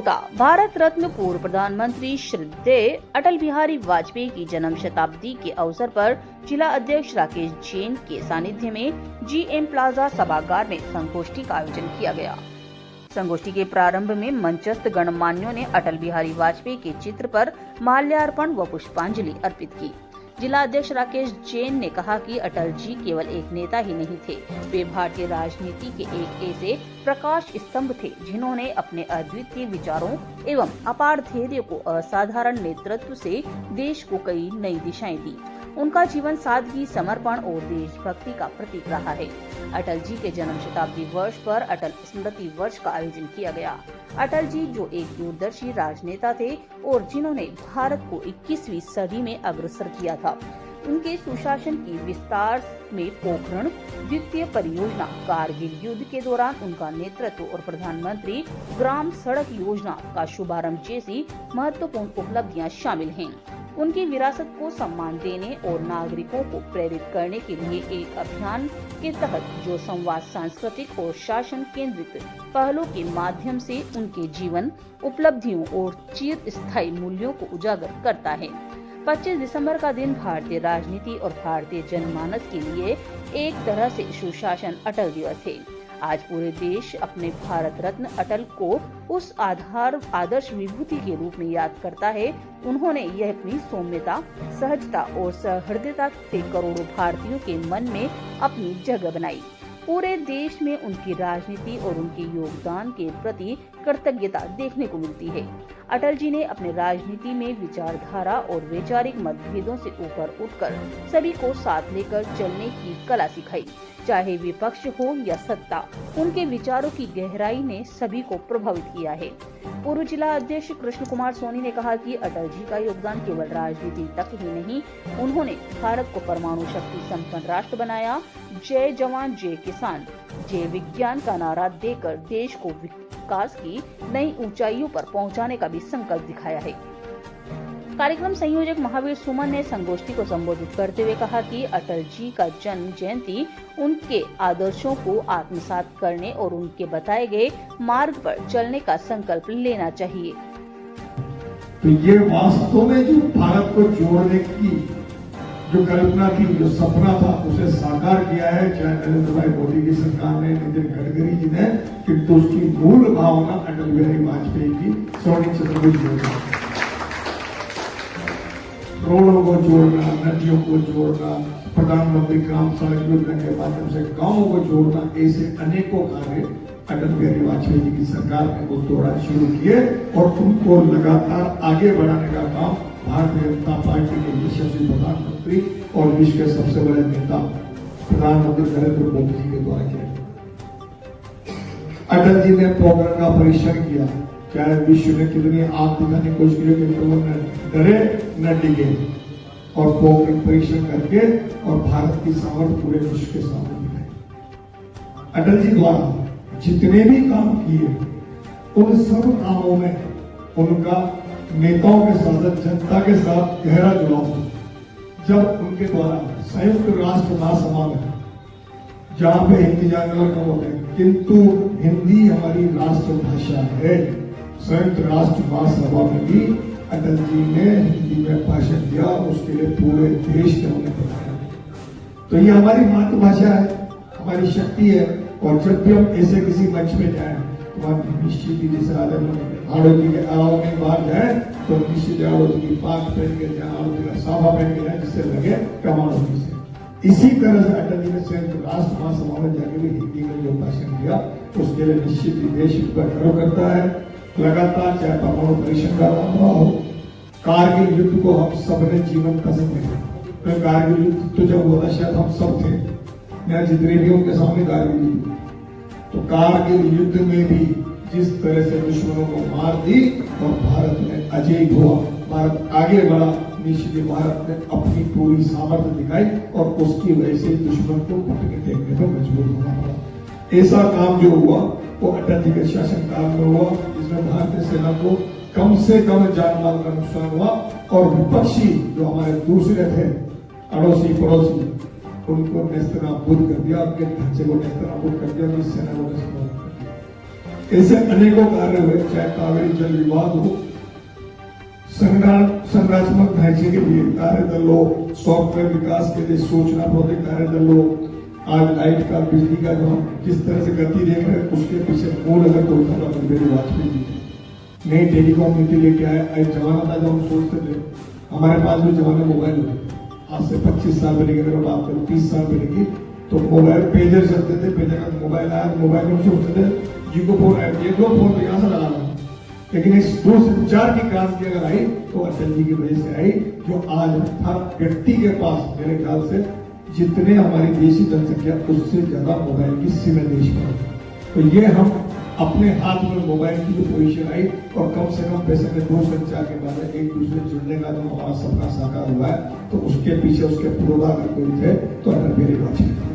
कोटा। भारत रत्न पूर्व प्रधानमंत्री श्रद्धेय अटल बिहारी वाजपेयी की जन्म शताब्दी के अवसर पर जिला अध्यक्ष राकेश जैन के सानिध्य में जीएम प्लाजा सभागार में संगोष्ठी का आयोजन किया गया। संगोष्ठी के प्रारंभ में मंचस्थ गणमान्यों ने अटल बिहारी वाजपेयी के चित्र पर माल्यार्पण व पुष्पांजलि अर्पित की। जिला अध्यक्ष राकेश जैन ने कहा कि अटल जी केवल एक नेता ही नहीं थे, वे भारतीय राजनीति के एक ऐसे प्रकाश स्तंभ थे जिन्होंने अपने अद्वितीय विचारों एवं अपार धैर्य को असाधारण नेतृत्व से देश को कई नई दिशाएं दी। उनका जीवन सादगी, समर्पण और देशभक्ति का प्रतीक रहा है। अटल जी के जन्म शताब्दी वर्ष पर अटल स्मृति वर्ष का आयोजन किया गया। अटल जी जो एक दूरदर्शी राजनेता थे और जिन्होंने भारत को 21वीं सदी में अग्रसर किया था। उनके सुशासन की विस्तार में पोखरण द्वितीय परियोजना, कारगिल युद्ध के दौरान उनका नेतृत्व और प्रधानमंत्री ग्राम सड़क योजना का शुभारंभ जैसी महत्वपूर्ण उपलब्धियां शामिल हैं। उनकी विरासत को सम्मान देने और नागरिकों को प्रेरित करने के लिए एक अभियान के तहत जो संवाद सांस्कृतिक और शासन केंद्रित पहलों के माध्यम से उनके जीवन, उपलब्धियों और चिर स्थायी मूल्यों को उजागर करता है। 25 दिसंबर का दिन भारतीय राजनीति और भारतीय जनमानस के लिए एक तरह से सुशासन अटल दिवस है। आज पूरे देश अपने भारत रत्न अटल को उस आदर्श विभूति के रूप में याद करता है। उन्होंने यह अपनी सौम्यता, सहजता और सहृदयता से करोड़ों भारतीयों के मन में अपनी जगह बनाई। पूरे देश में उनकी राजनीति और उनके योगदान के प्रति कृतज्ञता देखने को मिलती है। अटल जी ने अपने राजनीति में विचारधारा और वैचारिक मतभेदों से ऊपर उठकर सभी को साथ लेकर चलने की कला सिखाई। चाहे विपक्ष हो या सत्ता, उनके विचारों की गहराई ने सभी को प्रभावित किया है। पूर्व जिला अध्यक्ष कृष्ण कुमार सोनी ने कहा कि अटल जी का योगदान केवल राजनीति तक ही नहीं, उन्होंने भारत को परमाणु शक्ति संपन्न राष्ट्र बनाया। जय जवान जय किसान जय विज्ञान का नारा देकर देश को विकास की नई ऊंचाइयों पर पहुंचाने का भी संकल्प दिखाया है। कार्यक्रम संयोजक महावीर सुमन ने संगोष्ठी को संबोधित करते हुए कहा कि अटल जी का जन्म जयंती उनके आदर्शों को आत्मसात करने और उनके बताए गए मार्ग पर चलने का संकल्प लेना चाहिए। तो ये वास्तव में जो भारत को जोड़ने की जो कल्पना थी, जो सपना था, उसे साकार किया है चाहे नरेंद्र भाई मोदी की सरकार ने, नितिन गडकरी जी ने, किंतु उसकी मूल भावना अटल बिहारी वाजपेयी की स्वर्णिम चतुर्भुज योजना, रोडों को जोड़ना, नदियों को जोड़ना, प्रधानमंत्री ग्राम सड़क योजना के माध्यम से गांवों को जोड़ना, ऐसे अनेकों कार्य अटल बिहारी वाजपेयी जी की सरकार ने उस दौरान शुरू किए और उनको लगातार आगे बढ़ाने का काम भारतीय जनता पार्टी के यशस्वी प्रधानमंत्री और विश्व के सबसे बड़े नेता प्रधानमंत्री नरेंद्र मोदी जी के द्वारा किया। अटल जी ने पोखरण का परीक्षण किया, चाहे विश्व में कितनी आग दिखाने की कोशिश की, किंतु वो न डरे न डिगे और पोखरण परीक्षण करके और भारत की सामर्थ्य पूरे विश्व के सामने दिखाई। अटल जी द्वारा जितने भी काम किए, उन सब कामों में उनका नेताओं के साथ, जनता के साथ गहरा जुड़ाव था। जब उनके द्वारा संयुक्त राष्ट्र महासभा में, जहां पे हिंदी जानने वाले कम होते हैं, किंतु हिंदी हमारी राष्ट्र भाषा है, संयुक्त राष्ट्र महासभा में भी अटल जी ने हिंदी में भाषण दिया, उसके लिए पूरे देश ने उन्हें बताया। तो ये हमारी मातृभाषा है, हमारी शक्ति है। और जब भी हम ऐसे किसी मंच में जाए तो हम निश्चित ही जैसे आड़ोती के अलावा में बाहर जाए तो निश्चित आड़ोती की पाक पहन के जाए, आड़ोती का साफा पहन के जाए, जिससे लगे कमांडोती से। इसी तरह से अटल जी ने संयुक्त राष्ट्र महासभा में जाके भी हिंदी में जो भाषण दिया, उसके लिए निश्चित ही देश इस पर गर्व करता है। लगातार चाहे परमाणु परीक्षण का मामला हो, कारगिल युद्ध को हम सबने जीवन पसंद किया। कारगिल युद्ध तो जब हुआ शायद हम सब थे, मैं जितने भी उनके सामने कारगिल युद्ध, तो कारगिल युद्ध में भी जिस तरह से दुश्मनों को मार दी और भारत ने अजय हुआ, भारत आगे बढ़ा, निश्चित भारत ने अपनी पूरी सामर्थ्य दिखाई और उसकी वजह से दुश्मन को घुटने टेकने पर मजबूर होना पड़ा। ऐसा काम जो हुआ वो अटल जी के शासनकाल में हुआ, जिसमें भारतीय सेना को कम से कम जान माल का नुकसान हुआ और विपक्षी जो हमारे दूसरे थे, अड़ोसी पड़ोसी, उनको नेस्तनाबूद कर दिया, उनके ढांचे को नेस्तनाबूद कर दिया, उनकी सेना को नेस्तनाबूद कर दिया। ऐसे अनेकों कार्य हुए, चाहे कावेरी जल विवाद हो, संरचनात्मक ढांचे के लिए कार्य दल हो, सॉफ्टवेयर विकास के लिए सूचना प्रौद्योगिकी कार्य दल हो, आज लाइट का बिजली का जो हम किस तरह से गति देख रहे हैं उसके पीछे मूल अगर कोई था अटल बिहारी वाजपेयी जी नई टेलीकॉम नीति लेके आए। एक जमाना था जब हम सोचते थे, हमारे पास भी जमाने मोबाइल होते, आज से 25 साल पहले की अगर बात करूं, 30 साल पहले की, तो मोबाइल पेजर चलते थे, पेजर का मोबाइल आया, मोबाइल में सोचते थे जिनको फोन आए, ये दो फोन तो यहाँ से लगा रहा, लेकिन इस दूरसंचार की क्रांति अगर आई तो अटल जी की वजह से आई, जो आज हर व्यक्ति के पास मेरे ख्याल से जितने हमारी देशी जनसंख्या उससे ज्यादा मोबाइल की सिम है देश में। तो ये हम अपने हाथ में मोबाइल की जो पोजीशन आई और कम से कम पैसे में दूरसंचार के बाद एक दूसरे जुड़ने का जो हमारा सपना साकार हुआ है, तो उसके पीछे उसके पुरोधा अगर कोई थे तो अटल बिहारी वाजपेयी।